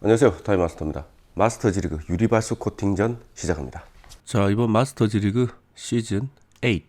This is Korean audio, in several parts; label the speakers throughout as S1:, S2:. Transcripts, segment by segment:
S1: 안녕하세요, 타이마스터입니다. 마스터즈리그 유리발수 코팅전 시작합니다. 자, 이번 마스터즈리그 시즌 8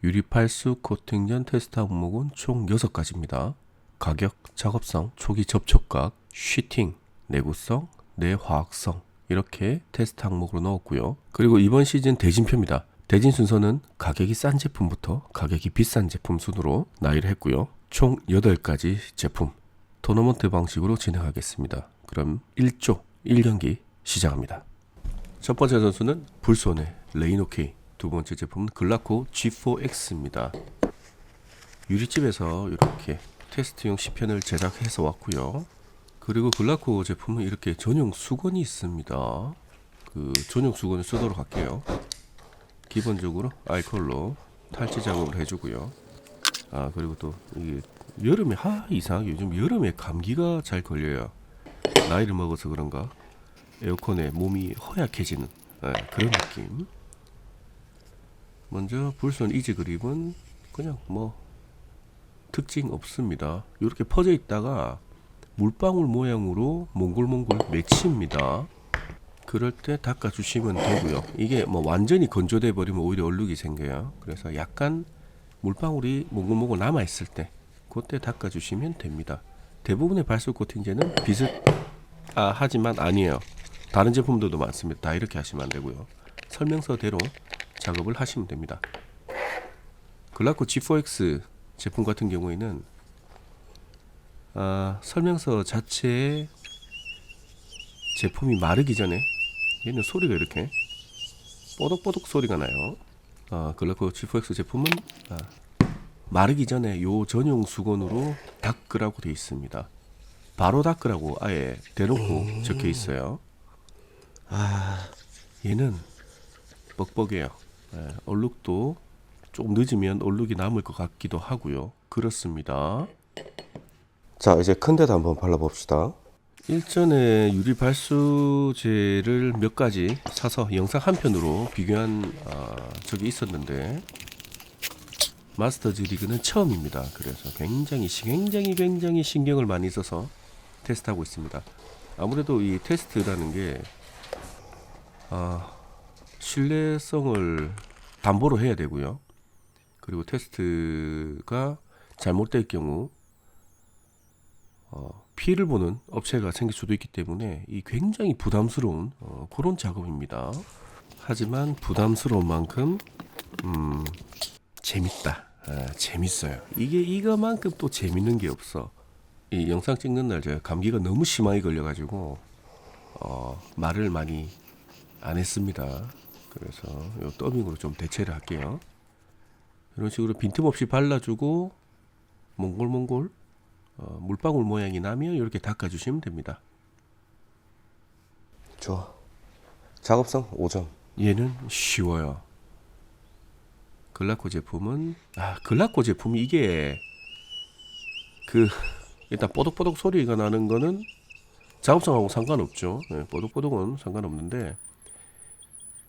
S1: 유리발수 코팅전 테스트 항목은 총 6가지입니다. 가격, 작업성, 초기 접촉각, 쉬팅, 내구성, 내화학성 이렇게 테스트 항목으로 넣었고요. 그리고 이번 시즌 대진표입니다. 대진 순서는 가격이 싼 제품부터 가격이 비싼 제품 순으로 나열을 했고요. 총 8가지 제품 토너먼트 방식으로 진행하겠습니다. 그럼 1조 1경기 시작합니다. 첫 번째 선수는 불손의 레이노케이, 두 번째 제품은 글라코 G4X입니다. 유리집에서 이렇게 테스트용 시편을 제작해서 왔고요. 그리고 글라코 제품은 이렇게 전용 수건이 있습니다. 그 전용 수건을 쓰도록 할게요. 기본적으로 알콜로 탈취 작업을 해주고요. 그리고 또 이게 여름에 이상하게 요즘 여름에 감기가 잘 걸려요. 나이를 먹어서 그런가 에어컨에 몸이 허약해지는 그런 느낌. 먼저 불손 이지 그립은 그냥 특징 없습니다. 이렇게 퍼져 있다가 물방울 모양으로 몽골몽골 맺힙니다. 그럴 때 닦아주시면 되고요. 이게 완전히 건조돼 버리면 오히려 얼룩이 생겨요. 그래서 약간 물방울이 몽골몽골 남아 있을 때 그때 닦아주시면 됩니다. 대부분의 발수 코팅제는 하지만 아니에요. 다른 제품들도 많습니다. 다 이렇게 하시면 안 되고요. 설명서대로 작업을 하시면 됩니다. 글라코 G4X 제품 같은 경우에는 설명서 자체에 제품이 마르기 전에 얘는 소리가 이렇게 뽀독뽀독 소리가 나요. 글라코 G4X 제품은 마르기 전에 요 전용 수건으로 닦으라고 되어 있습니다. 바로 닦으라고 아예 대놓고 적혀 있어요. 얘는 뻑뻑해요. 얼룩도 조금 늦으면 얼룩이 남을 것 같기도 하고요. 그렇습니다. 자, 이제 큰 데도 한번 발라봅시다. 일전에 유리 발수제를 몇 가지 사서 영상 한 편으로 비교한 적이 있었는데 마스터즈 리그는 처음입니다. 그래서 굉장히 신경을 많이 써서 테스트하고 있습니다. 아무래도 이 테스트라는 게 신뢰성을 담보로 해야 되고요. 그리고 테스트가 잘못될 경우 피해를 보는 업체가 생길 수도 있기 때문에 이 굉장히 부담스러운 그런 작업입니다. 하지만 부담스러운 만큼 재밌다. 재밌어요. 이거만큼 또 재밌는 게 없어. 이 영상 찍는 날 제가 감기가 너무 심하게 걸려가지고 말을 많이 안 했습니다. 그래서 요 더빙으로 좀 대체를 할게요. 이런 식으로 빈틈없이 발라주고 몽골몽골 물방울 모양이 나면 이렇게 닦아주시면 됩니다. 좋아. 작업성 5점. 얘는 쉬워요. 글라코 제품은 글라코 제품이 이게 일단 뽀독뽀독 소리가 나는 거는 작업성하고 상관없죠. 뽀독뽀독은 상관없는데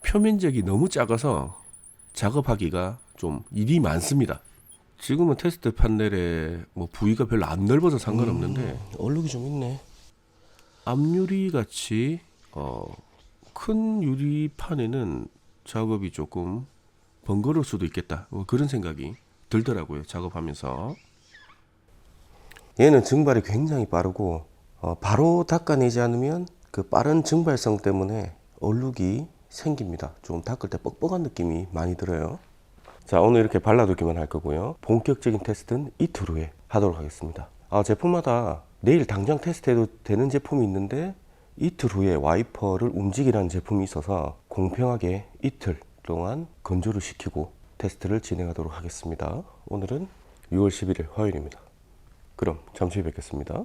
S1: 표면적이 너무 작아서 작업하기가 좀 일이 많습니다. 지금은 테스트 판넬에 부위가 별로 안 넓어서 상관없는데 얼룩이 좀 있네. 앞유리 같이 큰 유리판에는 작업이 조금 번거로울 수도 있겠다. 그런 생각이 들더라고요. 작업하면서. 얘는 증발이 굉장히 빠르고 바로 닦아내지 않으면 그 빠른 증발성 때문에 얼룩이 생깁니다. 좀 닦을 때 뻑뻑한 느낌이 많이 들어요. 자, 오늘 이렇게 발라두기만 할 거고요. 본격적인 테스트는 이틀 후에 하도록 하겠습니다. 제품마다 내일 당장 테스트해도 되는 제품이 있는데 이틀 후에 와이퍼를 움직이라는 제품이 있어서 공평하게 이틀 동안 건조를 시키고 테스트를 진행하도록 하겠습니다. 오늘은 6월 11일 화요일입니다. 그럼 잠시 후에 뵙겠습니다.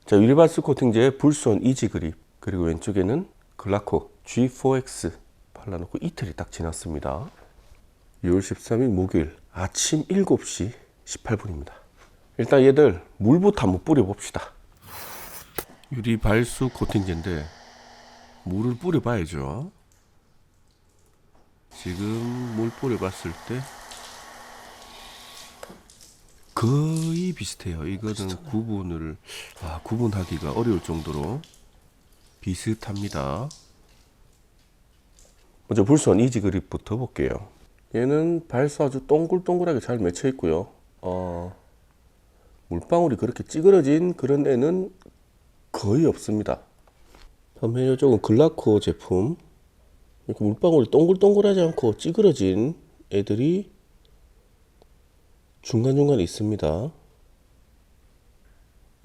S1: 자, 유리발수 코팅제의 불손 이지 그립, 그리고 왼쪽에는 글라코 G4X 발라놓고 이틀이 딱 지났습니다. 6월 13일 목요일 아침 7시 18분입니다. 일단 얘들 물부터 한번 뿌려봅시다. 유리발수 코팅제인데 물을 뿌려봐야죠. 지금 물 뿌려봤을 때 거의 비슷해요. 이거는 구분하기가 어려울 정도로 비슷합니다. 먼저 불선 이지 그립부터 볼게요. 얘는 발수 아주 동글동글하게 잘 맺혀 있고요. 물방울이 그렇게 찌그러진 그런 애는 거의 없습니다. 반면 이쪽은 글라코 제품, 이렇게 물방울이 동글동글하지 않고 찌그러진 애들이 중간중간에 있습니다.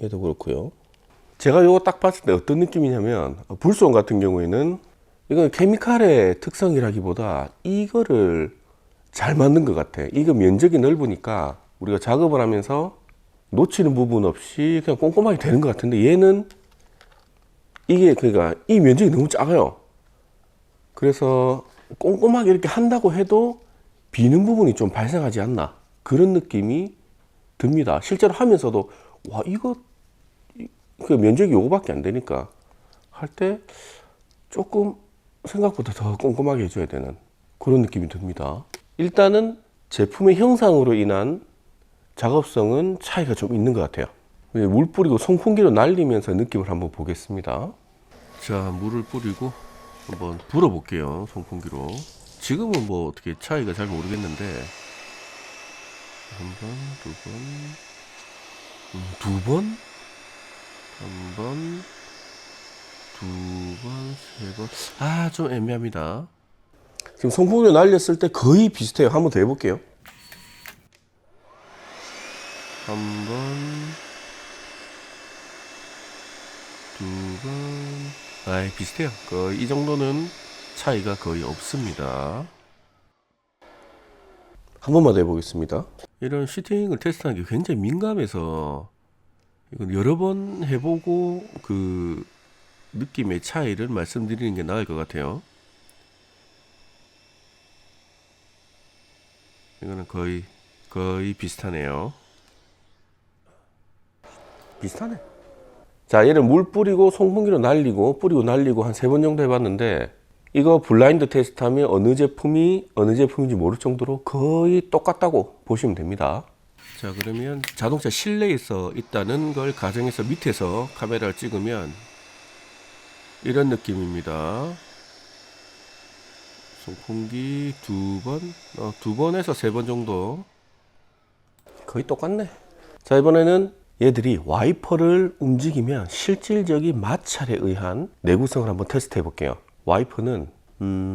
S1: 얘도 그렇고요. 제가 이거 딱 봤을 때 어떤 느낌이냐면, 불손 같은 경우에는 이건 케미칼의 특성이라기보다 이거를 잘 만든 것 같아. 이거 면적이 넓으니까 우리가 작업을 하면서 놓치는 부분 없이 그냥 꼼꼼하게 되는 것 같은데, 얘는 이게 그러니까 이 면적이 너무 작아요. 그래서 꼼꼼하게 이렇게 한다고 해도 비는 부분이 좀 발생하지 않나, 그런 느낌이 듭니다. 실제로 하면서도 와, 이거 그 면적이 요거밖에 안 되니까 할 때 조금 생각보다 더 꼼꼼하게 해줘야 되는 그런 느낌이 듭니다. 일단은 제품의 형상으로 인한 작업성은 차이가 좀 있는 것 같아요. 물 뿌리고 송풍기로 날리면서 느낌을 한번 보겠습니다. 자, 물을 뿌리고 한번 불어 볼게요. 송풍기로. 지금은 뭐 어떻게 차이가 잘 모르겠는데, 한 번, 두 번, 한 번, 두 번, 세 번. 좀 애매합니다. 지금 송풍기로 날렸을 때 거의 비슷해요. 한번 더 해볼게요. 한 번, 두 번. 비슷해요. 거의 이 정도는 차이가 거의 없습니다. 한 번만 더 해보겠습니다. 이런 시팅을 테스트하는 게 굉장히 민감해서 이건 여러 번 해보고 그 느낌의 차이를 말씀드리는 게 나을 것 같아요. 이거는 거의 비슷하네요. 비슷하네. 자, 얘를 물 뿌리고 송풍기로 날리고 뿌리고 날리고 한 3번 정도 해봤는데, 이거 블라인드 테스트하면 어느 제품인지 모를 정도로 거의 똑같다고 보시면 됩니다. 자, 그러면 자동차 실내에서 있다는 걸 가정해서 밑에서 카메라를 찍으면 이런 느낌입니다. 송풍기 두 번에서 3번 정도 거의 똑같네. 자, 이번에는 얘들이 와이퍼를 움직이면 실질적인 마찰에 의한 내구성을 한번 테스트 해볼게요. 와이퍼는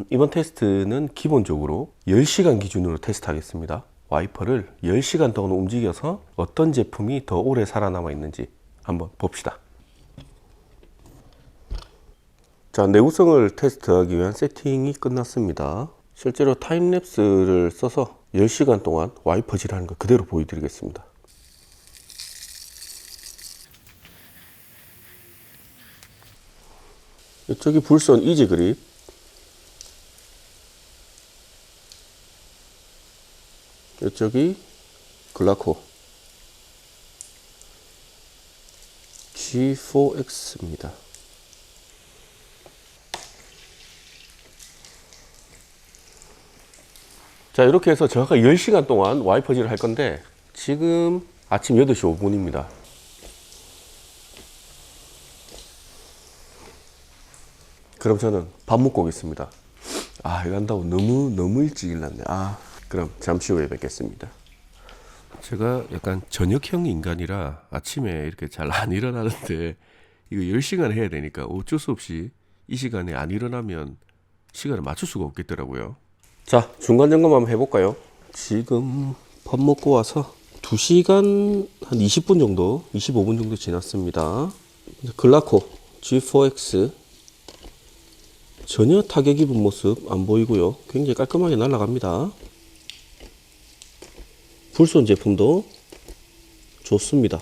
S1: 이번 테스트는 기본적으로 10시간 기준으로 테스트 하겠습니다. 와이퍼를 10시간 동안 움직여서 어떤 제품이 더 오래 살아남아 있는지 한번 봅시다. 자, 내구성을 테스트하기 위한 세팅이 끝났습니다. 실제로 타임랩스를 써서 10시간 동안 와이퍼질하는 거 그대로 보여드리겠습니다. 이쪽이 불선 이지 그립, 이쪽이 글라코 G4X입니다. 자, 이렇게 해서 제가 10시간 동안 와이퍼질을 할 건데, 지금 아침 8시 5분입니다. 그럼 저는 밥 먹고 오겠습니다. 이거 한다고 너무 일찍 일어났네. 그럼 잠시 후에 뵙겠습니다. 제가 약간 저녁형 인간이라 아침에 이렇게 잘 안 일어나는데, 이거 10시간 해야 되니까 어쩔 수 없이 이 시간에 안 일어나면 시간을 맞출 수가 없겠더라고요. 자, 중간 점검 한번 해볼까요? 지금 밥 먹고 와서 2시간 한 20분 정도, 25분 정도 지났습니다. 글라코 G4X 전혀 타격 입은 모습 안 보이고요. 굉장히 깔끔하게 날아갑니다. 불손 제품도 좋습니다.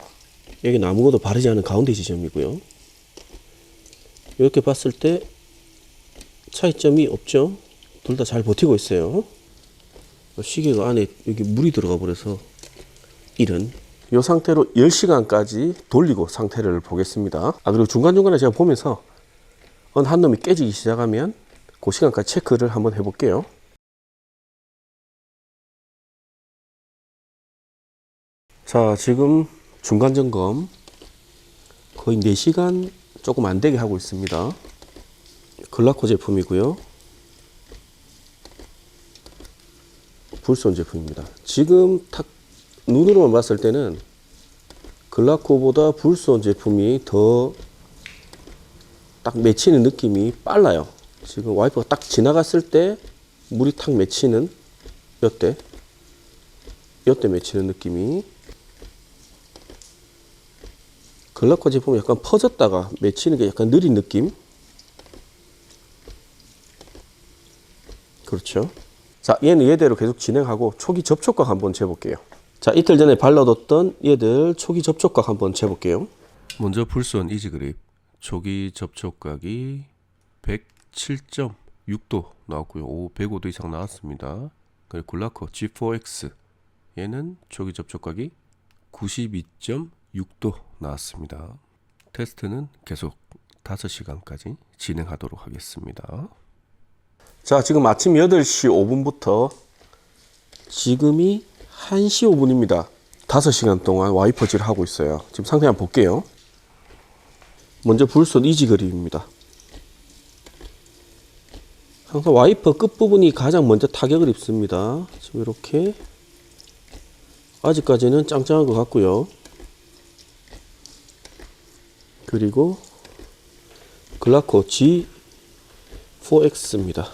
S1: 여기 아무것도 바르지 않은 가운데 지점이고요. 이렇게 봤을 때 차이점이 없죠. 둘 다 잘 버티고 있어요. 시계가 안에 여기 물이 들어가 버려서 이런 이 상태로 10시간까지 돌리고 상태를 보겠습니다. 그리고 중간중간에 제가 보면서 한 놈이 깨지기 시작하면 그 시간까지 체크를 한번 해볼게요. 자, 지금 중간 점검 거의 4시간 조금 안 되게 하고 있습니다. 글라코 제품이고요. 불손 제품입니다. 지금 탁 눈으로만 봤을 때는 글라코보다 불손 제품이 더 딱 맺히는 느낌이 빨라요. 지금 와이퍼가 딱 지나갔을 때 물이 탁 맺히는 요때 맺히는 느낌이, 글라코 제품은 약간 퍼졌다가 맺히는 게 약간 느린 느낌. 그렇죠. 자, 얘는 얘대로 계속 진행하고 초기 접촉각 한번 재볼게요. 자, 이틀 전에 발라뒀던 얘들 초기 접촉각 한번 재볼게요. 먼저 불손 이지그립 초기 접촉각이 107.6도 나왔고요. 105도 이상 나왔습니다. 그리고 글라코 G4X 얘는 초기 접촉각이 92.6도 나왔습니다. 테스트는 계속 5시간까지 진행하도록 하겠습니다. 자, 지금 아침 8시 5분부터 지금이 1시 5분입니다. 5시간 동안 와이퍼질을 하고 있어요. 지금 상태 한번 볼게요. 먼저 불손 이지그립입니다. 항상 와이퍼 끝부분이 가장 먼저 타격을 입습니다. 지금 이렇게 아직까지는 짱짱한 것 같고요. 그리고 글라코 G4X입니다.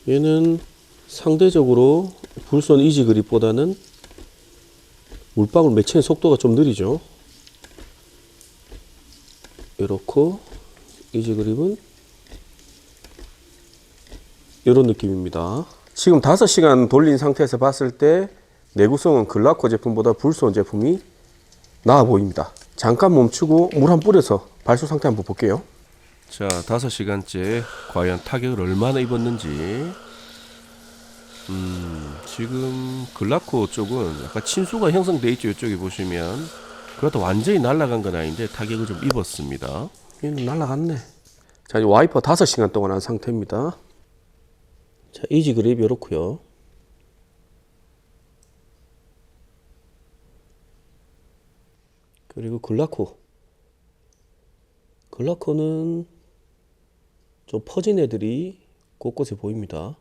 S1: 얘는 상대적으로 불손 이지그립보다는 물방울 맺히는 속도가 좀 느리죠. 이렇고 이지그립은 이런 느낌입니다. 지금 5시간 돌린 상태에서 봤을 때 내구성은 글라코 제품보다 불손 제품이 나아 보입니다. 잠깐 멈추고 물 한 뿌려서 발수 상태 한번 볼게요. 자, 5시간째 과연 타격을 얼마나 입었는지. 지금 글라코 쪽은 약간 침수가 형성되어 있죠. 이쪽에 보시면. 그렇다고 완전히 날아간 건 아닌데 타격을 좀 입었습니다. 얘는 날아갔네. 자, 와이퍼 5시간 동안 한 상태입니다. 자, 이지그립 이렇고요. 그리고 글라코는 좀 퍼진 애들이 곳곳에 보입니다.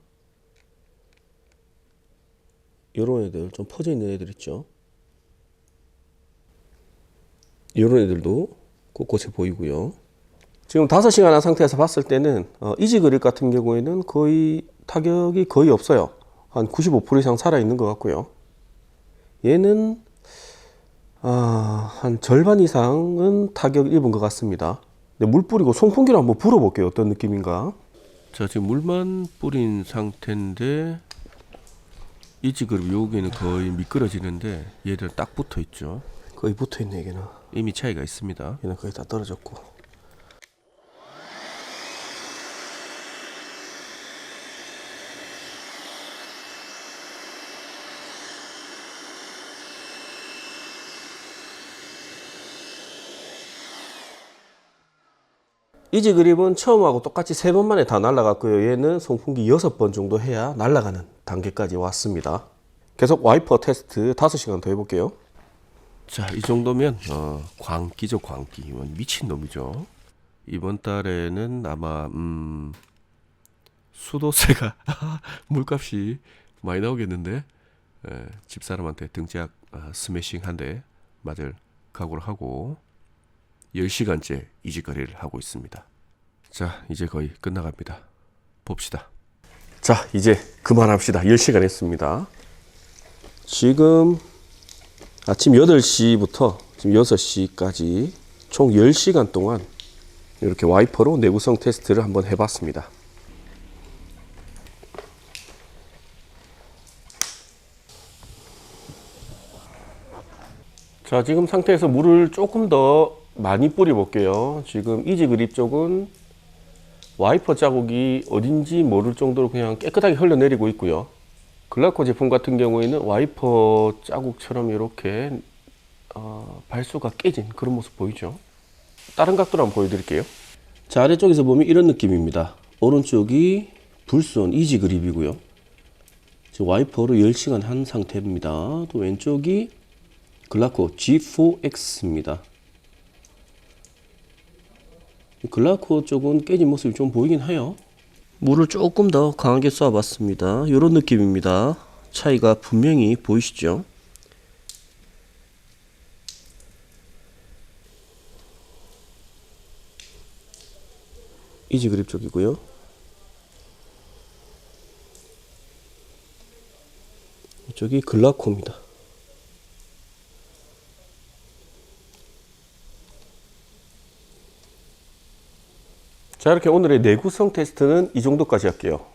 S1: 요런 애들, 좀 퍼져 있는 애들 있죠. 요런 애들도 곳곳에 보이고요. 지금 5시간 한 상태에서 봤을 때는 이지그립 같은 경우에는 거의 타격이 거의 없어요. 한 95% 이상 살아있는 것 같고요. 얘는 한 절반 이상은 타격을 입은 것 같습니다. 물 뿌리고 송풍기로 한번 불어볼게요. 어떤 느낌인가. 자, 지금 물만 뿌린 상태인데 이지그립 여기는 거의 미끄러지는데 얘들은 딱 붙어 있죠. 거의 붙어 있네. 얘는 이미 차이가 있습니다. 얘는 거의 다 떨어졌고. 이지그립은 처음하고 똑같이 3번 만에 다 날아갔고요. 얘는 송풍기 6번 정도 해야 날아가는 단계까지 왔습니다. 계속 와이퍼 테스트 5시간 더 해볼게요. 자, 이 정도면 광기죠. 광기. 미친놈이죠. 이번 달에는 아마 수도세가 물값이 많이 나오겠는데 집사람한테 등짝 스매싱 한 대 맞을 각오를 하고 10시간째 이지거리를 하고 있습니다. 자, 이제 거의 끝나갑니다. 봅시다. 자, 이제 그만합시다. 10시간 했습니다. 지금 아침 8시부터 지금 6시까지 총 10시간 동안 이렇게 와이퍼로 내구성 테스트를 한번 해봤습니다. 자, 지금 상태에서 물을 조금 더 많이 뿌려 볼게요. 지금 이지그립 쪽은 와이퍼 자국이 어딘지 모를 정도로 그냥 깨끗하게 흘러내리고 있고요. 글라코 제품 같은 경우에는 와이퍼 자국처럼 이렇게 발수가 깨진 그런 모습 보이죠. 다른 각도로 한번 보여드릴게요. 자, 아래쪽에서 보면 이런 느낌입니다. 오른쪽이 불손 이지그립이고요. 지금 와이퍼로 10시간 한 상태입니다. 또 왼쪽이 글라코 G4X입니다. 글라코 쪽은 깨진 모습이 좀 보이긴 해요. 물을 조금 더 강하게 쏴봤습니다. 이런 느낌입니다. 차이가 분명히 보이시죠? 이지 그립 쪽이고요. 이쪽이 글라코입니다. 자, 이렇게 오늘의 내구성 테스트는 이 정도까지 할게요.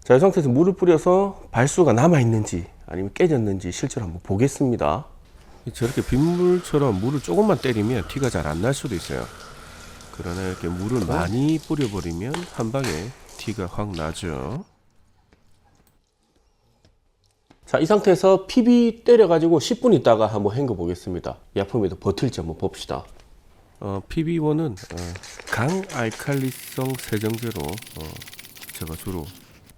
S1: 자, 이 상태에서 물을 뿌려서 발수가 남아있는지 아니면 깨졌는지 실제로 한번 보겠습니다. 저렇게 빗물처럼 물을 조금만 때리면 티가 잘 안 날 수도 있어요. 그러나 이렇게 물을 많이 뿌려버리면 한 방에 티가 확 나죠. 자, 이 상태에서 PB 때려가지고 10분 있다가 한번 헹궈 보겠습니다. 약품에도 버틸지 한번 봅시다. PB1은 강알칼리성 세정제로 제가 주로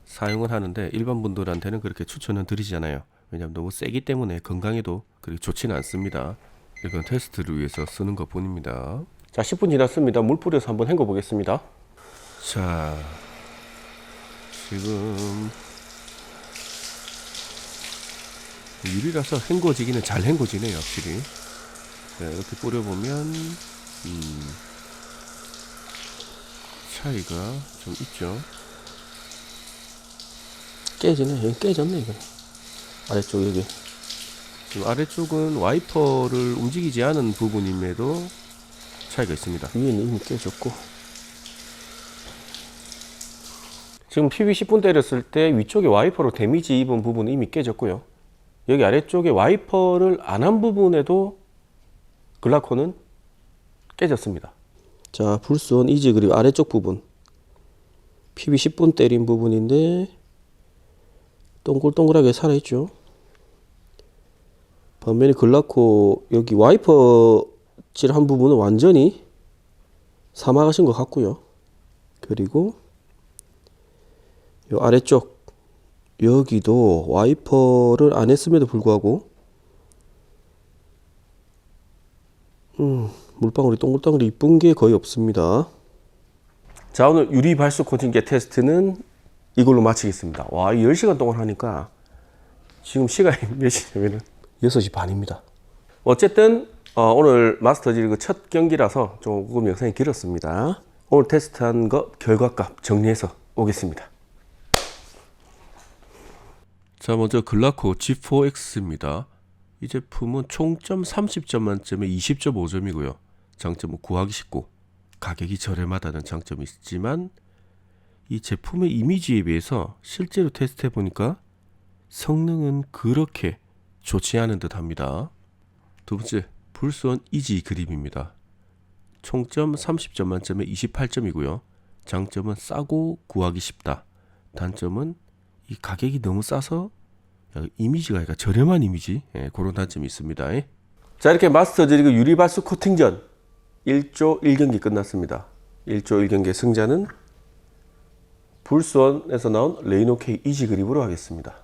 S1: 사용을 하는데 일반 분들한테는 그렇게 추천은 드리지 않아요. 왜냐하면 너무 세기 때문에 건강에도 그렇게 좋지는 않습니다. 이건 테스트를 위해서 쓰는 것 뿐입니다. 자, 10분 지났습니다. 물 뿌려서 한번 헹궈 보겠습니다. 자, 지금 유리라서 헹궈지기는 잘 헹궈지네요, 확실히. 네, 이렇게 뿌려보면 차이가 좀 있죠. 깨지네. 여기 깨졌네, 이거. 아래쪽 여기. 지금 아래쪽은 와이퍼를 움직이지 않은 부분임에도 차이가 있습니다. 위에는 이미 깨졌고. 지금 PB 10분 때렸을 때 위쪽에 와이퍼로 데미지 입은 부분은 이미 깨졌고요. 여기 아래쪽에 와이퍼를 안 한 부분에도 글라코는 깨졌습니다. 자, 불스원 이지 그립 아래쪽 부분 PB 10분 때린 부분인데 동글동글하게 살아있죠. 반면에 글라코 여기 와이퍼 칠한 부분은 완전히 사막하신 것 같고요. 그리고 요 아래쪽 여기도 와이퍼를 안 했음에도 불구하고 물방울이 동글동글이 이쁜 게 거의 없습니다. 자, 오늘 유리 발수 코팅제 테스트는 이걸로 마치겠습니다. 와, 10시간 동안 하니까 지금 시간이 몇 시냐면은 6시 반입니다. 어쨌든 오늘 마스터즈 첫 경기라서 조금 영상이 길었습니다. 오늘 테스트한 거 결과값 정리해서 오겠습니다. 자, 먼저 글라코 G4X입니다. 이 제품은 총점 30점 만점에 20.5점이고요. 장점은 구하기 쉽고 가격이 저렴하다는 장점이 있지만 이 제품의 이미지에 비해서 실제로 테스트해 보니까 성능은 그렇게 좋지 않은 듯 합니다. 두 번째, 불스원 이지 그립입니다. 총점 30점 만점에 28점이고요. 장점은 싸고 구하기 쉽다. 단점은 이 가격이 너무 싸서 이미지가 약간 저렴한 이미지, 그런 단점이 있습니다. 자, 이렇게 마스터즈 리그 유리발수 코팅전 1조 1경기 끝났습니다. 1조 1경기의 승자는 불스원에서 나온 레이노 K 이지 그립으로 하겠습니다.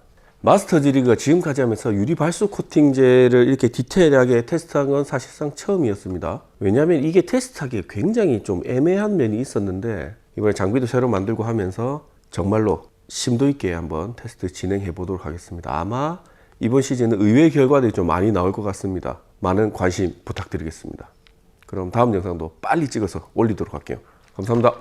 S1: 마스터즈 리그가 지금까지 하면서 유리발수 코팅제를 이렇게 디테일하게 테스트한 건 사실상 처음이었습니다. 왜냐하면 이게 테스트하기에 굉장히 좀 애매한 면이 있었는데 이번에 장비도 새로 만들고 하면서 정말로 심도 있게 한번 테스트 진행해 보도록 하겠습니다. 아마 이번 시즌은 의외의 결과들이 좀 많이 나올 것 같습니다. 많은 관심 부탁드리겠습니다. 그럼 다음 영상도 빨리 찍어서 올리도록 할게요. 감사합니다.